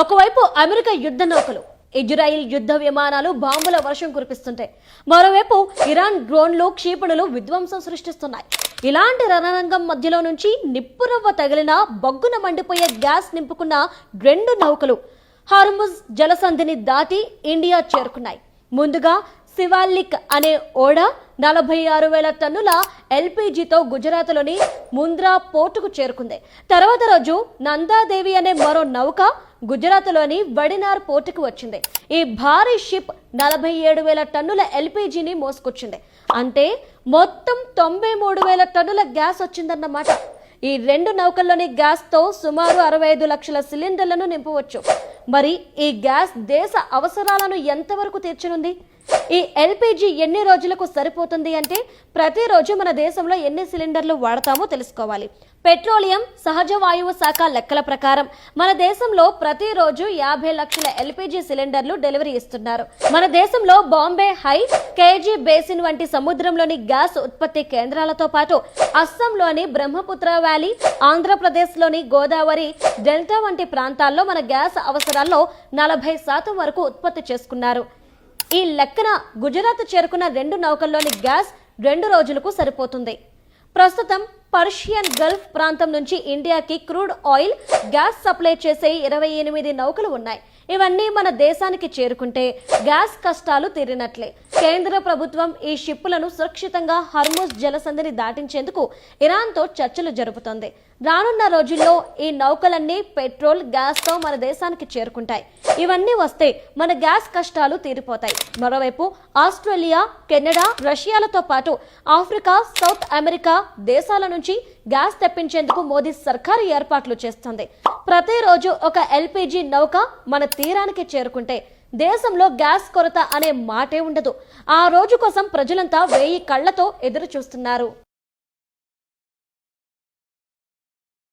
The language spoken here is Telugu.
ఒకవైపు అమెరికా యుద్ధ నౌకలు, ఇజ్రాయిల్ యుద్ధ విమానాలు బాంబుల వర్షం కురిపిస్తుంటాయి. మరోవైపు ఇరాన్ డ్రోన్లు, క్షిపణులు విధ్వంసం సృష్టిస్తున్నాయి. ఇలాంటి రణరంగం మధ్యలో నుంచి నిప్పురవ్వ తగిలిన బొగ్గున మండిపోయే గ్యాస్ నింపుకున్న 2 నౌకలు హార్ముజ్ జలసంధిని దాటి ఇండియా చేరుకున్నాయి. ముందుగా శివాలిక్ అనే ఓడ 46,000 టన్నుల ఎల్పీజీతో గుజరాత్లోని ముంద్రా పోర్టుకు చేరుకుంది. తర్వాత రోజు నందాదేవి అనే మరో నౌక గుజరాత్లోని వడినార్ పోర్టుకు వచ్చింది. ఈ భారీ షిప్ 47,000 టన్నుల ఎల్పీజీని మోసుకొచ్చింది. అంటే మొత్తం 93,000 టన్నుల గ్యాస్ వచ్చిందన్నమాట. ఈ 2 నౌకల్లోని గ్యాస్తో సుమారు 65 లక్షల సిలిండర్లను నింపవచ్చు. మరి ఈ గ్యాస్ దేశ అవసరాలను ఎంతవరకు తీర్చనుంది? ఈ ఎల్పీజీ ఎన్ని రోజులకు సరిపోతుంది అంటే ప్రతిరోజు మన దేశంలో ఎన్ని సిలిండర్లు వాడతామో తెలుసుకోవాలి. పెట్రోలియం సహజ వాయువు శాఖ లెక్కల ప్రకారం మన దేశంలో ప్రతిరోజు 50 లక్షల ఎల్పీజీ సిలిండర్లు డెలివరీ ఇస్తున్నారు. మన దేశంలో బాంబే హై, కేజీ బేసిన్ వంటి సముద్రంలోని గ్యాస్ ఉత్పత్తి కేంద్రాలతో పాటు అస్సాంలోని బ్రహ్మపుత్ర వ్యాలీ, ఆంధ్రప్రదేశ్లోని గోదావరి డెల్టా వంటి ప్రాంతాల్లో మన గ్యాస్ అవసరాల్లో 40% వరకు ఉత్పత్తి చేసుకున్నారు. ఈ లెక్కన గుజరాత్ చేరుకున్న 2 నౌకల్లోని గ్యాస్ 2 రోజులకు సరిపోతుంది. ప్రస్తుతం పర్షియన్ గల్ఫ్ ప్రాంతం నుంచి ఇండియాకి క్రూడ్ ఆయిల్, గ్యాస్ సప్లై చేసే 28 నౌకలు ఉన్నాయి. ఇవన్నీ మన దేశానికి చేరుకుంటే గ్యాస్ కష్టాలు తీరినట్లే. కేంద్ర ప్రభుత్వం ఈ షిప్పులను సురక్షితంగా హార్ముజ్ జలసంధిని దాటించేందుకు ఇరాన్తో చర్చలు జరుపుతోంది. రానున్న రోజుల్లో ఈ నౌకలన్నీ పెట్రోల్, గ్యాస్తో మన దేశానికి చేరుకుంటాయి. ఇవన్నీ వస్తే మన గ్యాస్ కష్టాలు తీరిపోతాయి. మరోవైపు ఆస్ట్రేలియా, కెనడా, రష్యాలతో పాటు ఆఫ్రికా, సౌత్ అమెరికా దేశాల నుంచి గ్యాస్ తెప్పించేందుకు మోదీ సర్కారు ఏర్పాట్లు చేస్తోంది. ప్రతిరోజు ఒక ఎల్పీజీ నౌక మన తీరానికి చేరుకుంటే దేశంలో గ్యాస్ కొరత అనే మాటే ఉండదు. ఆ రోజు కోసం ప్రజలంతా 1000 కళ్లతో ఎదురు చూస్తున్నారు.